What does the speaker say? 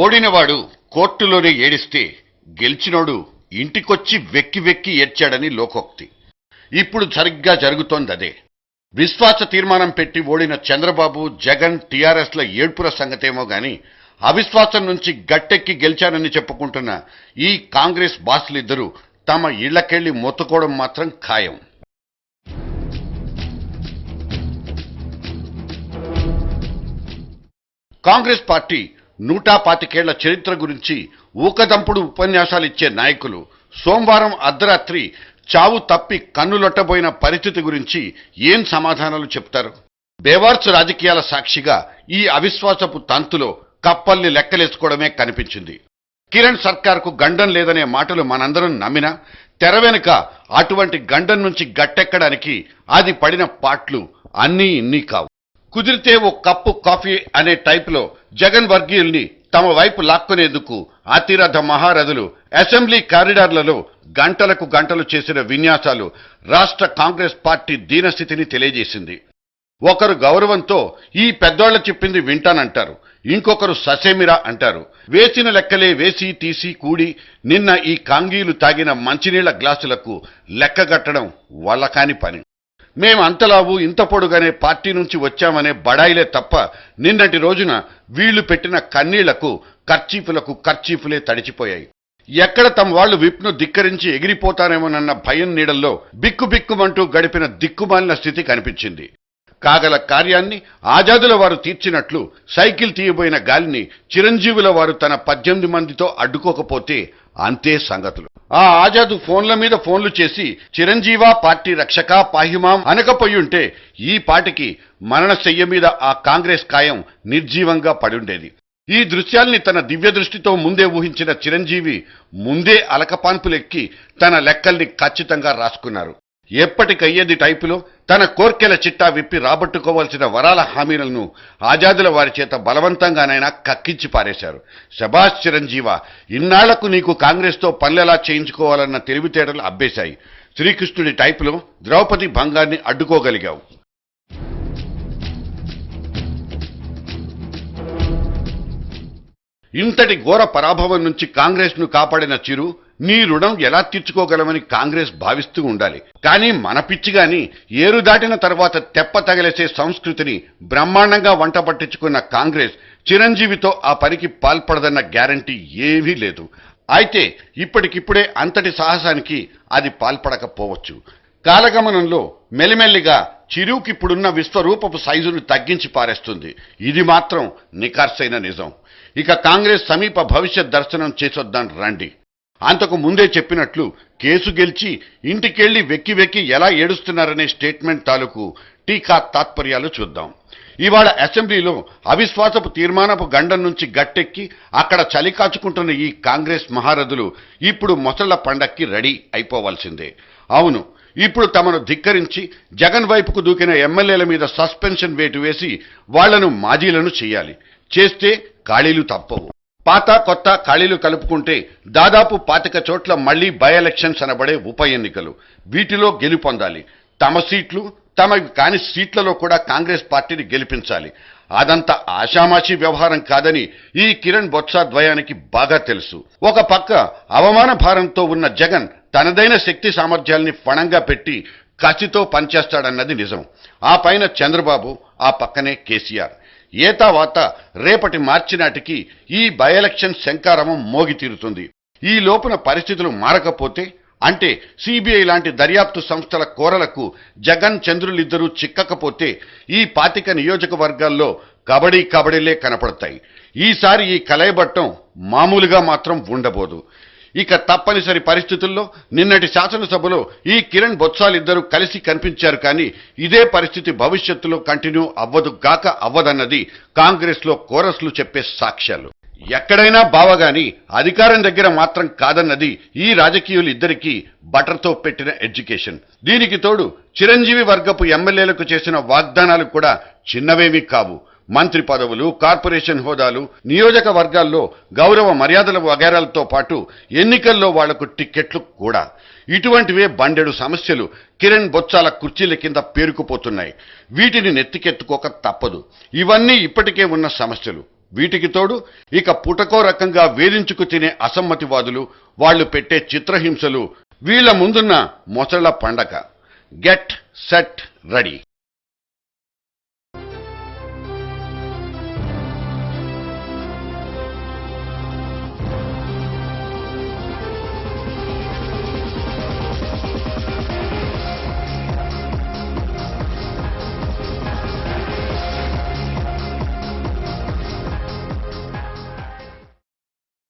ఓడినవాడు కోర్టులోనే ఏడిస్తే గెలిచినోడు ఇంటికొచ్చి వెక్కి వెక్కి ఏడ్చాడని లోకోక్తి. ఇప్పుడు సరిగ్గా జరుగుతోంది అదే. విశ్వాస తీర్మానం పెట్టి ఓడిన చంద్రబాబు, జగన్, టీఆర్ఎస్ల ఏడ్పుల సంగతేమో గాని అవిశ్వాసం నుంచి గట్టెక్కి గెలిచానని చెప్పుకుంటున్న ఈ కాంగ్రెస్ బాసులిద్దరూ తమ ఇళ్లకెళ్లి మొత్తుకోవడం మాత్రం ఖాయం. కాంగ్రెస్ పార్టీ 125 చరిత్ర గురించి ఊకదంపుడు ఉపన్యాసాలిచ్చే నాయకులు సోమవారం అర్ధరాత్రి చావు తప్పి కన్నులొట్టబోయిన పరిస్థితి గురించి ఏం సమాధానాలు చెప్తారు? బేవార్సు రాజకీయాల సాక్షిగా ఈ అవిశ్వాసపు తంతులో కప్పల్ని లెక్కలేసుకోవడమే కనిపించింది. కిరణ్ సర్కార్కు గండం లేదనే మాటలు మనందరం నమ్మినా తెర వెనుక అటువంటి గండం నుంచి గట్టెక్కడానికి అది పడిన పాట్లు అన్నీ ఇన్ని కావు. కుదిరితే ఓ కప్పు కాఫీ అనే టైపులో జగన్ వర్గీయుల్ని తమ వైపు లాక్కునేందుకు అతిరథ మహారథులు అసెంబ్లీ కారిడార్లలో గంటలకు గంటలు చేసిన విన్యాసాలు రాష్ట్ర కాంగ్రెస్ పార్టీ దీనస్థితిని తెలియజేసింది. ఒకరు గౌరవంతో ఈ పెద్దోళ్ల చెప్పింది వింటానంటారు, ఇంకొకరు ససేమిరా అంటారు. వేసిన లెక్కలే వేసి తీసి కూడి నిన్న ఈ కాంగీలు తాగిన మంచినీళ్ల గ్లాసులకు లెక్కగట్టడం వల్లకాని పని. మేం అంతలావు ఇంత పొడుగానే పార్టీ నుంచి వచ్చామనే బడాయిలే తప్ప నిన్నటి రోజున వీళ్లు పెట్టిన కన్నీళ్లకు కర్చీఫులే తడిచిపోయాయి. ఎక్కడ తమ వాళ్లు విప్ను ధిక్కరించి ఎగిరిపోతారేమోనన్న భయం నీడల్లో బిక్కుబిక్కుమంటూ గడిపిన దిక్కుమాలిన స్థితి కనిపించింది. కాగల కార్యాన్ని ఆజాదుల వారు తీర్చినట్లు సైకిల్ తీయబోయిన గాలిని చిరంజీవుల వారు తన 18 మందితో అడ్డుకోకపోతే అంతే సంగతులు. ఆ ఆజాదు ఫోన్ల మీద ఫోన్లు చేసి చిరంజీవా పార్టీ రక్షక పాహిమాం అనకపోయుంటే ఈ పాటికి మరణశయ్య మీద ఆ కాంగ్రెస్ కాయం నిర్జీవంగా పడుండేది. ఈ దృశ్యాల్ని తన దివ్య దృష్టితో ముందే ఊహించిన చిరంజీవి ముందే అలకపాన్పులెక్కి తన లెక్కల్ని ఖచ్చితంగా రాసుకున్నారు. ఎప్పటికయ్యేది టైపులో తన కోర్కెల చిట్టా విప్పి రాబట్టుకోవాల్సిన వరాల హామీలను ఆజాదుల వారి చేత బలవంతంగానైనా కక్కించి పారేశారు. శభాష్ చిరంజీవా, ఇన్నాళ్లకు నీకు కాంగ్రెస్తో పనులెలా చేయించుకోవాలన్న తెలివితేటలు అబ్బేశాయి. శ్రీకృష్ణుడి టైపులో ద్రౌపది భంగాన్ని అడ్డుకోగలిగావు. ఇంతటి ఘోర పరాభవం నుంచి కాంగ్రెస్ ను కాపాడిన చిరు నీ రుణం ఎలా తీర్చుకోగలమని కాంగ్రెస్ భావిస్తూ ఉండాలి. కానీ మన పిచ్చిగాని ఏరు దాటిన తర్వాత తెప్ప తగిలేసే సంస్కృతిని బ్రహ్మాండంగా వంట పట్టించుకున్న కాంగ్రెస్ చిరంజీవితో ఆ పనికి పాల్పడదన్న గ్యారంటీ ఏమీ లేదు. అయితే ఇప్పటికిప్పుడే అంతటి సాహసానికి అది పాల్పడకపోవచ్చు. కాలగమనంలో మెల్లిమెల్లిగా చిరుకిప్పుడున్న విశ్వరూపపు సైజును తగ్గించి పారేస్తుంది. ఇది మాత్రం నికార్సైన నిజం. ఇక కాంగ్రెస్ సమీప భవిష్యత్ దర్శనం చేసొద్దాం రండి. అంతకు ముందే చెప్పినట్లు కేసు గెలిచి ఇంటికెళ్లి వెక్కి వెక్కి ఎలా ఏడుస్తున్నారనే స్టేట్మెంట్ తాలూకు టీకా తాత్పర్యాలు చూద్దాం. ఇవాళ అసెంబ్లీలో అవిశ్వాసపు తీర్మానపు గండం నుంచి గట్టెక్కి అక్కడ చలి కాచుకుంటున్న ఈ కాంగ్రెస్ మహారథులు ఇప్పుడు మొసళ్ల పండక్కి రెడీ అయిపోవాల్సిందే. అవును, ఇప్పుడు తమను ధిక్కరించి జగన్ వైపుకు దూకిన ఎమ్మెల్యేల మీద సస్పెన్షన్ వేటు వేసి వాళ్లను మాజీలను చేయాలి. చేస్తే ఖాళీలు తప్పవు. పాత కొత్త ఖాళీలు కలుపుకుంటే దాదాపు 25 చోట్ల మళ్లీ బై ఎలక్షన్స్ అనబడే ఉప ఎన్నికలు. వీటిలో గెలుపొందాలి. తమ సీట్లు, తమవి కాని సీట్లలో కూడా కాంగ్రెస్ పార్టీని గెలిపించాలి. అదంతా ఆషామాషీ వ్యవహారం కాదని ఈ కిరణ్ బొత్స ద్వయానికి బాగా తెలుసు. ఒక పక్క అవమాన భారంతో ఉన్న జగన్ తనదైన శక్తి సామర్థ్యాల్ని పణంగా పెట్టి కసితో పనిచేస్తాడన్నది నిజం. ఆ పైన చంద్రబాబు, ఆ పక్కనే కేసీఆర్. ఏతావాత రేపటి మార్చి నాటికి ఈ బై ఎలక్షన్ శంకారమం మోగి తీరుతుంది. ఈ లోపున పరిస్థితులు మారకపోతే, అంటే సిబిఐ లాంటి దర్యాప్తు సంస్థల కోరలకు జగన్ చంద్రులిద్దరూ చిక్కకపోతే ఈ 25 నియోజకవర్గాల్లో కబడీలే కనపడతాయి. ఈసారి ఈ కలయబట్టం మామూలుగా మాత్రం ఉండబోదు. ఇక తప్పనిసరి పరిస్థితుల్లో నిన్నటి శాసనసభలో ఈ కిరణ్ బొత్సాలిద్దరూ కలిసి కనిపించారు. కానీ ఇదే పరిస్థితి భవిష్యత్తులో కంటిన్యూ అవ్వదు గాక అవ్వదన్నది కాంగ్రెస్ లో కోరస్లు చెప్పే సాక్ష్యాలు. ఎక్కడైనా బావగాని అధికారం దగ్గర మాత్రం కాదన్నది ఈ రాజకీయులు ఇద్దరికీ బటర్తో పెట్టిన ఎడ్యుకేషన్. దీనికి తోడు చిరంజీవి వర్గపు ఎమ్మెల్యేలకు చేసిన వాగ్దానాలు కూడా చిన్నవేమీ కావు. మంత్రి పదవులు, కార్పొరేషన్ హోదాలు, నియోజకవర్గాల్లో గౌరవ మర్యాదల వగైరాలతో పాటు ఎన్నికల్లో వాళ్లకు టిక్కెట్లు కూడా. ఇటువంటివే బండెడు సమస్యలు కిరణ్ బొత్సాల కుర్చీల కింద పేరుకుపోతున్నాయి. వీటిని నెత్తికెత్తుకోక తప్పదు. ఇవన్నీ ఇప్పటికే ఉన్న సమస్యలు. వీటికి తోడు ఇక పుటకో రకంగా వేధించుకు తినే అసమ్మతివాదులు, వాళ్లు పెట్టే చిత్రహింసలు వీళ్ల ముందున్న మొసళ్ల పండగ. Get set ready.